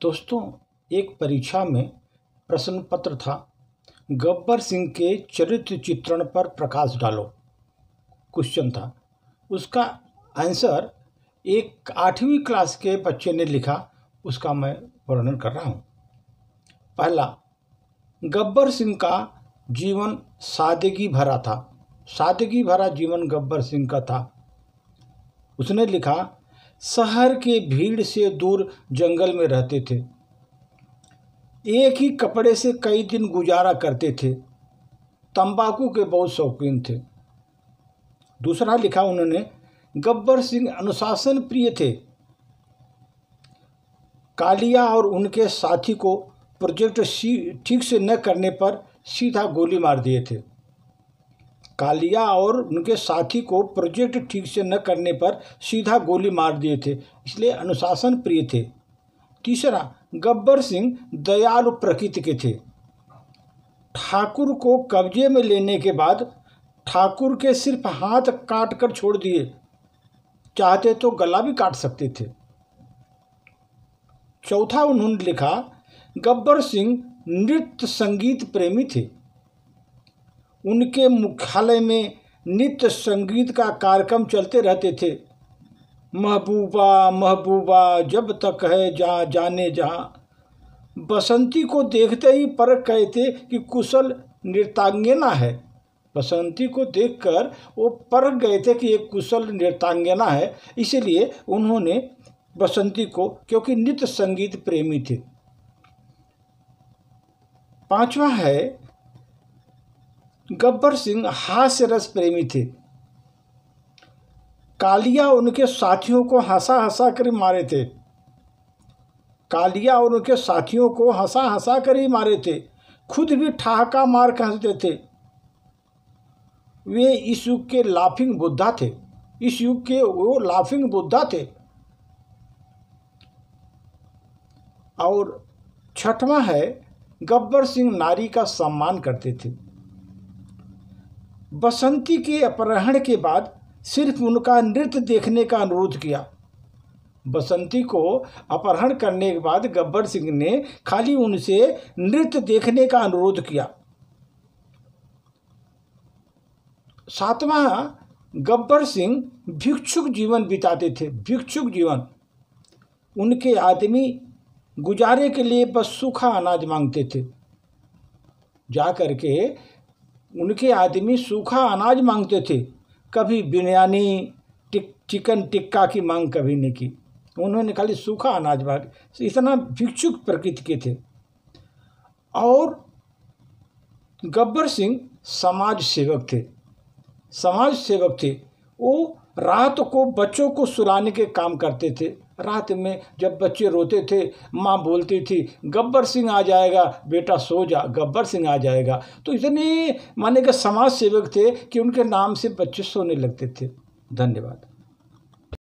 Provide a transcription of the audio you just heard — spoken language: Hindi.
दोस्तों, एक परीक्षा में प्रश्न पत्र था, गब्बर सिंह के चरित्र चित्रण पर प्रकाश डालो। क्वेश्चन था, उसका आंसर एक 8वीं क्लास के बच्चे ने लिखा, उसका मैं वर्णन कर रहा हूँ। पहला, गब्बर सिंह का जीवन सादगी भरा था। सादगी भरा जीवन गब्बर सिंह का था। उसने लिखा, शहर के भीड़ से दूर जंगल में रहते थे। एक ही कपड़े से कई दिन गुजारा करते थे। तंबाकू के बहुत शौकीन थे। दूसरा लिखा उन्होंने, गब्बर सिंह अनुशासन प्रिय थे। कालिया और उनके साथी को प्रोजेक्ट ठीक से न करने पर सीधा गोली मार दिए थे। कालिया और उनके साथी को प्रोजेक्ट ठीक से न करने पर सीधा गोली मार दिए थे, इसलिए अनुशासन प्रिय थे। तीसरा, गब्बर सिंह दयालु प्रकृति के थे। ठाकुर को कब्जे में लेने के बाद ठाकुर के सिर्फ हाथ काट कर छोड़ दिए, चाहते तो गला भी काट सकते थे। चौथा उन्होंने लिखा, गब्बर सिंह नृत्य संगीत प्रेमी थे। उनके मुख्यालय में नृत्य संगीत का कार्यक्रम चलते रहते थे। महबूबा महबूबा जब तक है जाने जहाँ। बसंती को देखते ही परख गए थे कि कुशल नृत्यांगना है। बसंती को देखकर वो परख गए थे कि एक कुशल नृत्यांगना है, इसीलिए उन्होंने बसंती को, क्योंकि नृत्य संगीत प्रेमी थे। पांचवा है, गब्बर सिंह हास्य रस प्रेमी थे। कालिया उनके साथियों को हंसा हंसा कर मारे थे। कालिया और उनके साथियों को हंसा हंसा कर ही मारे थे, खुद भी ठहाका मार कर हंसते थे। वे इस युग के लाफिंग बुद्धा थे। इस युग के वो लाफिंग बुद्धा थे। और छठवां है, गब्बर सिंह नारी का सम्मान करते थे। बसंती के अपहरण के बाद सिर्फ उनका नृत्य देखने का अनुरोध किया। बसंती को अपहरण करने के बाद गब्बर सिंह ने खाली उनसे नृत्य देखने का अनुरोध किया। सातवां, गब्बर सिंह भिक्षुक जीवन बिताते थे। भिक्षुक जीवन, उनके आदमी गुजारे के लिए बस सूखा अनाज मांगते थे। जा करके उनके आदमी सूखा अनाज मांगते थे, कभी बिरयानी चिकन टिक्का की मांग कभी नहीं की। उन्होंने खाली सूखा अनाज मांग। इतना भिक्षुक प्रकृति के थे। और गब्बर सिंह समाज सेवक थे। समाज सेवक थे। वो रात को बच्चों को सुलाने के काम करते थे। रात में जब बच्चे रोते थे, माँ बोलती थी, गब्बर सिंह आ जाएगा, बेटा सो जा, गब्बर सिंह आ जाएगा। तो इतने माने कि समाज सेवक थे कि उनके नाम से बच्चे सोने लगते थे। धन्यवाद।